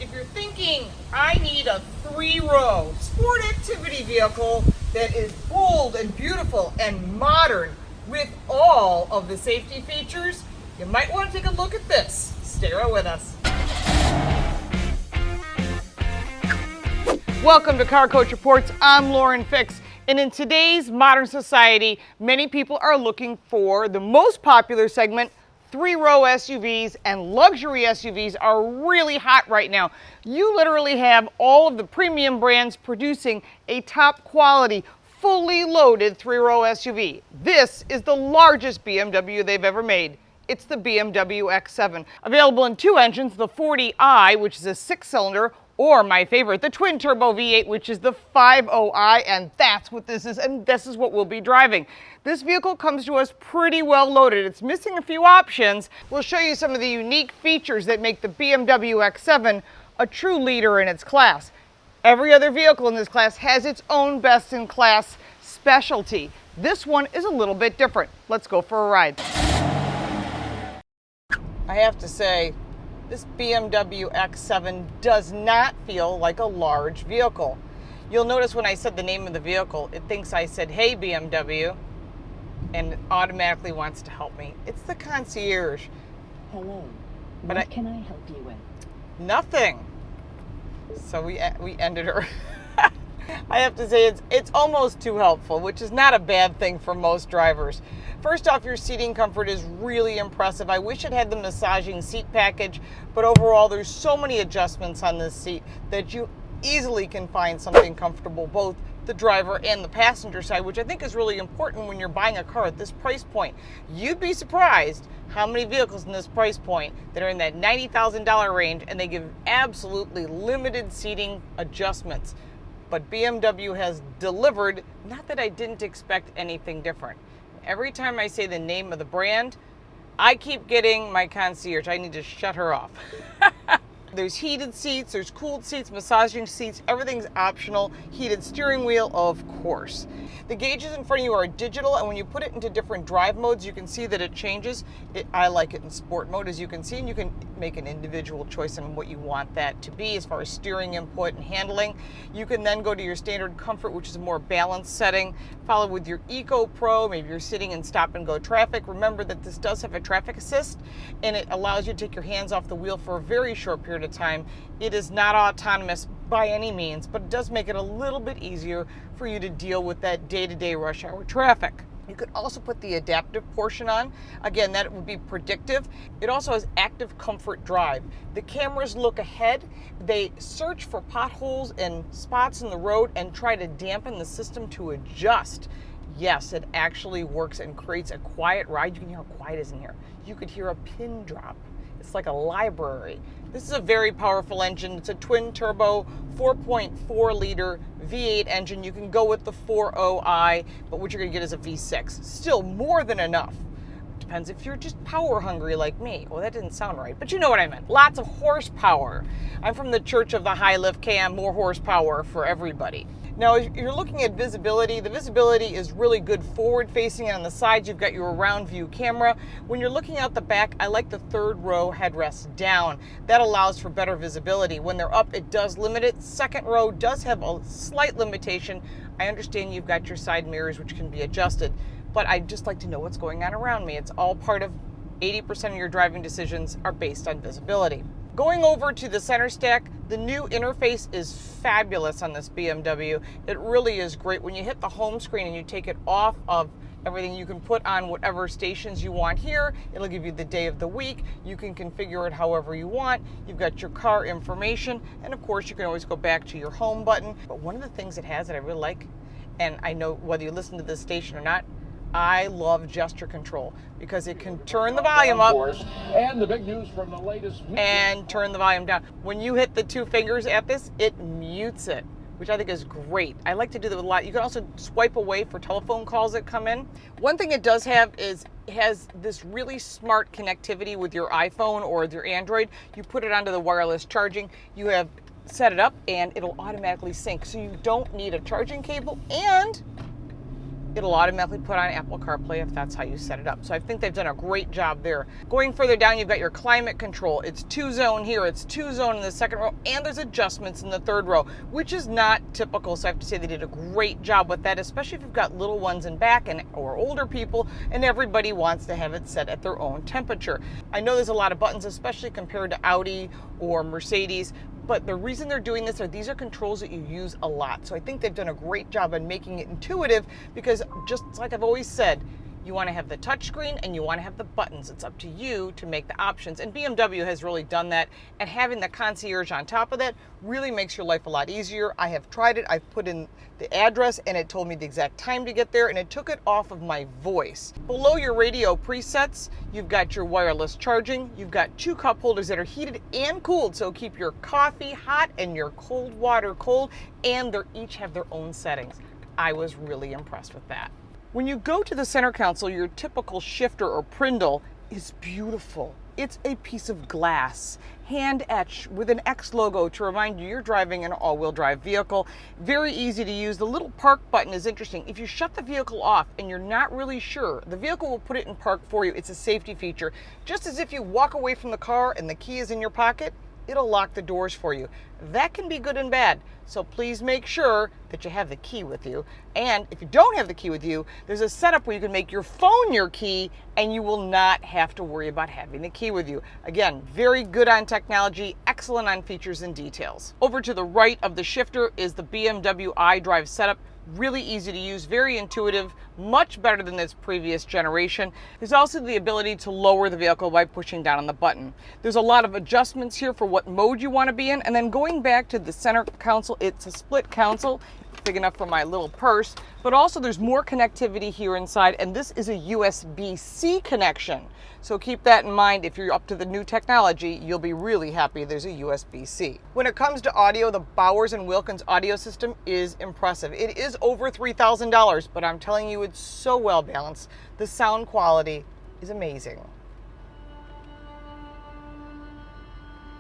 If you're thinking, I need a 3-row sport activity vehicle that is bold and beautiful and modern with all of the safety features, you might want to take a look at this. Stay right with us. Welcome to Car Coach Reports. I'm Lauren Fix. And in today's modern society, many people are looking for the most popular segment. 3-row SUVs and luxury SUVs are really hot right now. You literally have all of the premium brands producing a top quality, fully loaded 3-row SUV. This is the largest BMW they've ever made. It's the BMW X7. Available in 2 engines, the 40i, which is a 6-cylinder, or my favorite, the twin-turbo V8, which is the 50i, and that's what this is, and this is what we'll be driving. This vehicle comes to us pretty well loaded. It's missing a few options. We'll show you some of the unique features that make the BMW X7 a true leader in its class. Every other vehicle in this class has its own best-in-class specialty. This one is a little bit different. Let's go for a ride. I have to say, this BMW X7 does not feel like a large vehicle. You'll notice when I said the name of the vehicle, it thinks I said, "Hey BMW," and it automatically wants to help me. It's the concierge. Hello. But What can I help you with? Nothing. So we ended her. I have to say it's almost too helpful, which is not a bad thing for most drivers. First off, your seating comfort is really impressive. I wish it had the massaging seat package, but overall there's so many adjustments on this seat that you easily can find something comfortable, both the driver and the passenger side, which I think is really important when you're buying a car at this price point. You'd be surprised how many vehicles in this price point that are in that $90,000 range, and they give absolutely limited seating adjustments. But BMW has delivered, not that I didn't expect anything different. Every time I say the name of the brand, I keep getting my concierge. I need to shut her off. There's heated seats, there's cooled seats, massaging seats, everything's optional. Heated steering wheel, of course. The gauges in front of you are digital, and when you put it into different drive modes, you can see that it changes. I like it in sport mode, as you can see, and you can make an individual choice on what you want that to be as far as steering input and handling. You can then go to your standard comfort, which is a more balanced setting, followed with your Eco Pro. Maybe you're sitting in stop and go traffic. Remember that this does have a traffic assist, and it allows you to take your hands off the wheel for a very short period of time. It is not autonomous by any means, but it does make it a little bit easier for you to deal with that day-to-day rush hour traffic. You could also put the adaptive portion on. Again, that would be predictive. It also has active comfort drive. The cameras look ahead. They search for potholes and spots in the road and try to dampen the system to adjust. Yes, it actually works and creates a quiet ride. You can hear how quiet it is in here. You could hear a pin drop. It's like a library. This is a very powerful engine. It's a twin turbo 4.4 liter V8 engine. You can go with the 40i, but what you're gonna get is a V6. Still more than enough. Depends if you're just power hungry like me. Well, that didn't sound right, but you know what I meant. Lots of horsepower. I'm from the church of the high lift cam, more horsepower for everybody. Now, if you're looking at visibility, the visibility is really good forward facing, and on the sides you've got your around view camera. When you're looking out the back, I like the 3rd row headrest down. That allows for better visibility. When they're up, it does limit it. 2nd row does have a slight limitation. I understand you've got your side mirrors, which can be adjusted, but I just like to know what's going on around me. It's all part of 80% of your driving decisions are based on visibility. Going over to the center stack, the new interface is fabulous on this BMW. It really is great. When you hit the home screen and you take it off of everything, you can put on whatever stations you want here. It'll give you the day of the week. You can configure it however you want. You've got your car information, and of course you can always go back to your home button. But one of the things it has that I really like, and I know whether you listen to this station or not, I love gesture control because it can turn the volume up and the big news from the latest and turn the volume down. When you hit the 2 fingers at this, it mutes it, which I think is great. I like to do that with a lot. You can also swipe away for telephone calls that come in. One thing it does have is it has this really smart connectivity with your iPhone or with your Android. You put it onto the wireless charging, you have set it up, and it'll automatically sync. So you don't need a charging cable, and It'll automatically put on Apple CarPlay if that's how you set it up. So I think they've done a great job there. Going further down, you've got your climate control. It's 2-zone here, it's 2-zone in the second row, and there's adjustments in the third row, which is not typical. So I have to say they did a great job with that, especially if you've got little ones in back or older people, and everybody wants to have it set at their own temperature. I know there's a lot of buttons, especially compared to Audi or Mercedes, but the reason they're doing this are these are controls that you use a lot. So I think they've done a great job on making it intuitive, because just like I've always said, you want to have the touchscreen and you want to have the buttons. It's up to you to make the options. And BMW has really done that. And having the concierge on top of that really makes your life a lot easier. I have tried it. I've put in the address and it told me the exact time to get there, and it took it off of my voice. Below your radio presets, you've got your wireless charging. You've got 2 cup holders that are heated and cooled. So keep your coffee hot and your cold water cold. And they each have their own settings. I was really impressed with that. When you go to the center console, your typical shifter or prindle is beautiful. It's a piece of glass, hand etched with an X logo to remind you you're driving an all-wheel drive vehicle. Very easy to use. The little park button is interesting. If you shut the vehicle off and you're not really sure, the vehicle will put it in park for you. It's a safety feature. Just as if you walk away from the car and the key is in your pocket, it'll lock the doors for you. That can be good and bad. So please make sure that you have the key with you. And if you don't have the key with you, there's a setup where you can make your phone your key and you will not have to worry about having the key with you. Again, very good on technology, excellent on features and details. Over to the right of the shifter is the BMW iDrive setup. Really easy to use, very intuitive, much better than this previous generation. There's also the ability to lower the vehicle by pushing down on the button. There's a lot of adjustments here for what mode you want to be in. And then going back to the center console, it's a split console, big enough for my little purse, but also there's more connectivity here inside, and this is a USB-C connection. So keep that in mind. If you're up to the new technology, you'll be really happy there's a USB-C. When it comes to audio, the Bowers & Wilkins audio system is impressive. It is over $3,000, but I'm telling you, it's so well balanced. The sound quality is amazing.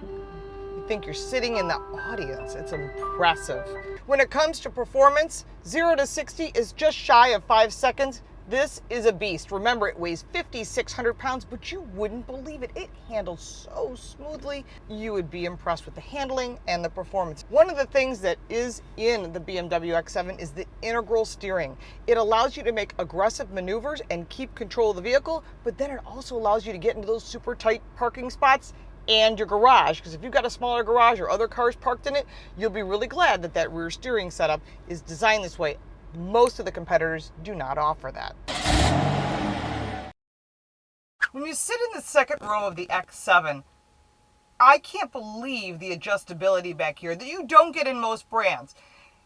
You think you're sitting in the audience. It's impressive. When it comes to performance, 0 to 60 is just shy of 5 seconds. This is a beast. Remember, it weighs 5,600 pounds, but you wouldn't believe it. It handles so smoothly. You would be impressed with the handling and the performance. One of the things that is in the BMW X7 is the integral steering. It allows you to make aggressive maneuvers and keep control of the vehicle, but then it also allows you to get into those super tight parking spots and your garage, because if you've got a smaller garage or other cars parked in it, you'll be really glad that that rear steering setup is designed this way. Most of the competitors do not offer that. When you sit in the second row of the X7, I can't believe the adjustability back here that you don't get in most brands.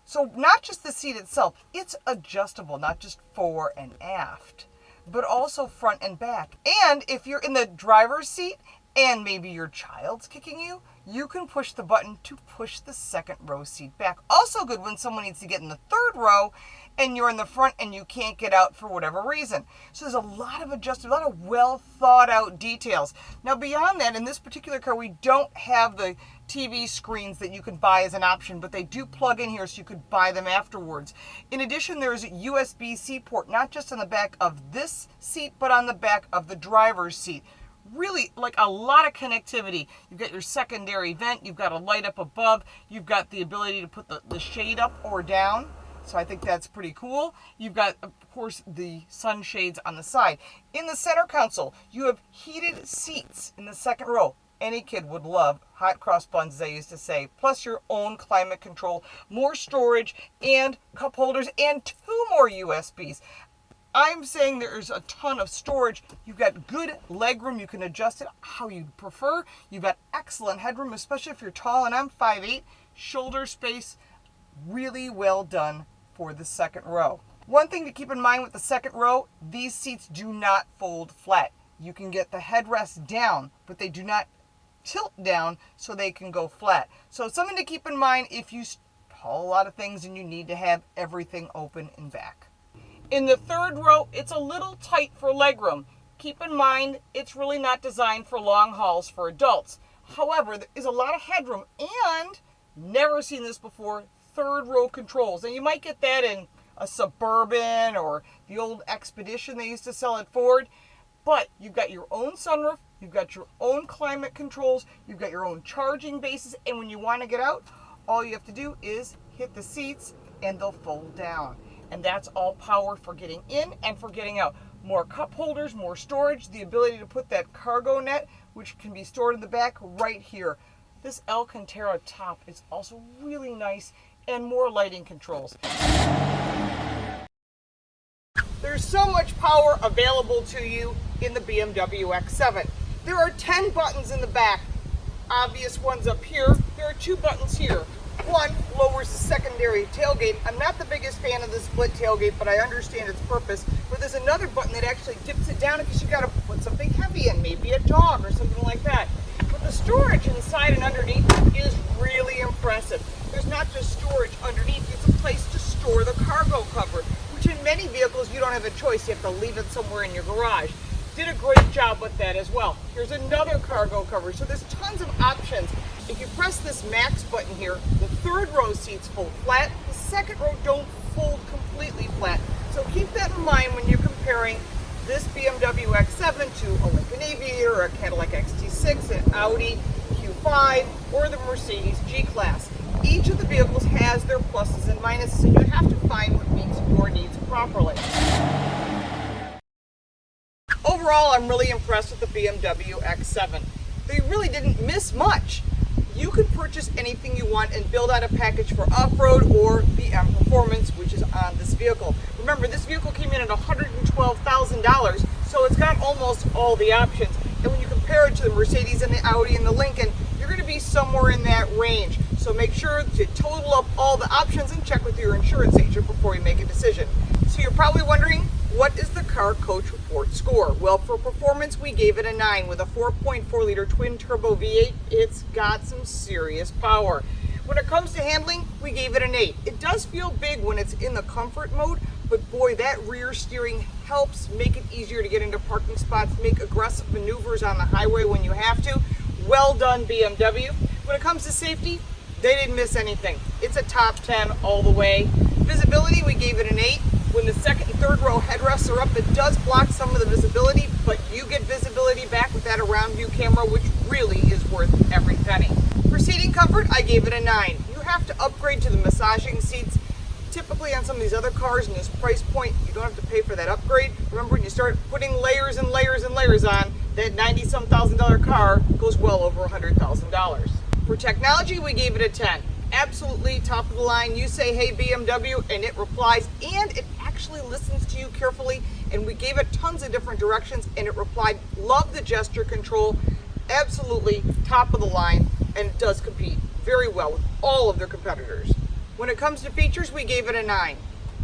So not just the seat itself, it's adjustable, not just fore and aft, but also front and back. And if you're in the driver's seat and maybe your child's kicking you, you can push the button to push the second row seat back. Also good when someone needs to get in the third row and you're in the front and you can't get out for whatever reason. So there's a lot of adjustment, a lot of well thought out details. Now beyond that, in this particular car, we don't have the TV screens that you can buy as an option, but they do plug in here so you could buy them afterwards. In addition, there's a USB-C port, not just on the back of this seat, but on the back of the driver's seat. Really, like a lot of connectivity. You've got your secondary vent, you've got a light up above, you've got the ability to put the shade up or down. So I think that's pretty cool. You've got, of course, the sunshades on the side. In the center console, you have heated seats in the second row. Any kid would love hot cross buns, as I used to say, plus your own climate control, more storage, and cup holders, and 2 more USBs. I'm saying there's a ton of storage. You've got good legroom. You can adjust it how you prefer. You've got excellent headroom, especially if you're tall, and I'm 5'8". Shoulder space, really well done for the second row. One thing to keep in mind with the second row, these seats do not fold flat. You can get the headrest down, but they do not tilt down so they can go flat. So something to keep in mind if you haul a lot of things and you need to have everything open and back. In the third row, it's a little tight for legroom. Keep in mind, it's really not designed for long hauls for adults. However, there is a lot of headroom, and never seen this before, third row controls. And you might get that in a Suburban or the old Expedition they used to sell at Ford. But you've got your own sunroof, you've got your own climate controls, you've got your own charging bases, and when you want to get out, all you have to do is hit the seats and they'll fold down. And that's all power for getting in and for getting out. More cup holders, more storage, the ability to put that cargo net, which can be stored in the back right here. This Alcantara top is also really nice, and more lighting controls. There's so much power available to you in the BMW X7. There are 10 buttons in the back. Obvious ones up here. There are 2 buttons here. One lowers the secondary tailgate. I'm not the biggest fan of the split tailgate, but I understand its purpose. But there's another button that actually dips it down because you got to put something heavy in, maybe a dog or something like that. But the storage inside and underneath is really impressive. There's not just storage underneath, it's a place to store the cargo cover, which in many vehicles you don't have a choice. You have to leave it somewhere in your garage. Did a great job with that as well. Here's another cargo cover. So there's tons of options. If you press this max button here, the 3rd row seats fold flat, the 2nd row don't fold completely flat. So keep that in mind when you're comparing this BMW X7 to a Lincoln Aviator, a Cadillac XT6, an Audi Q5, or the Mercedes G-Class. Each of the vehicles has their pluses and minuses, and you have to find what meets your needs properly. Overall, I'm really impressed with the BMW X7. They really didn't miss much. You can purchase anything you want and build out a package for off-road or BM Performance, which is on this vehicle. Remember, this vehicle came in at $112,000, so it's got almost all the options. And when you compare it to the Mercedes and the Audi and the Lincoln, you're going to be somewhere in that range. So make sure to total up all the options and check with your insurance agent before you make a decision. So you're probably wondering, what is the Car Coach Report score? Well, for performance, we gave it a 9. With a 4.4-liter twin-turbo V8, it's got some serious power. When it comes to handling, we gave it an 8. It does feel big when it's in the comfort mode, but boy, that rear steering helps make it easier to get into parking spots, make aggressive maneuvers on the highway when you have to. Well done, BMW. When it comes to safety, they didn't miss anything. It's a top 10 all the way. Visibility, we gave it an 8. When the 2nd and 3rd row headrests are up, it does block some of the visibility, but you get visibility back with that around view camera, which really is worth every penny. For seating comfort, I gave it a 9. You have to upgrade to the massaging seats. Typically on some of these other cars in this price point, you don't have to pay for that upgrade. Remember, when you start putting layers and layers and layers on, that $90-some thousand car goes well over $100,000. For technology, we gave it a 10. Absolutely top of the line. You say, hey BMW, and it replies, and it actually listens to you carefully, and we gave it tons of different directions, and it replied. Love the gesture control. Absolutely top of the line, and it does compete very well with all of their competitors. When it comes to features, we gave it a 9.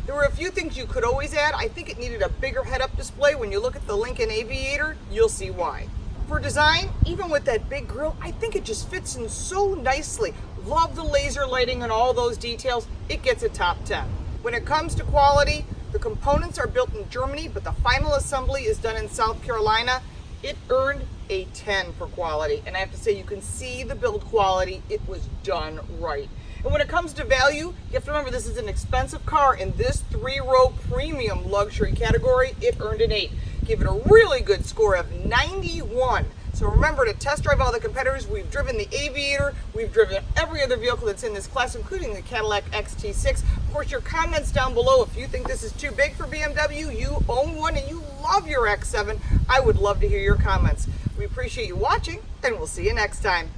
There were a few things you could always add. I think it needed a bigger head-up display. When you look at the Lincoln Aviator, you'll see why. For design, even with that big grille, I think it just fits in so nicely. Love the laser lighting and all those details. It gets a top 10. When it comes to quality, the components are built in Germany, but the final assembly is done in South Carolina. It earned a 10 for quality. And I have to say, you can see the build quality. It was done right. And when it comes to value, you have to remember this is an expensive car. In this 3-row premium luxury category, it earned an 8. Give it a really good score of 91. So remember to test drive all the competitors. We've driven the Aviator. We've driven every other vehicle that's in this class, including the Cadillac XT6. Of course, your comments down below. If you think this is too big for BMW, you own one, and you love your X7, I would love to hear your comments. We appreciate you watching, and we'll see you next time.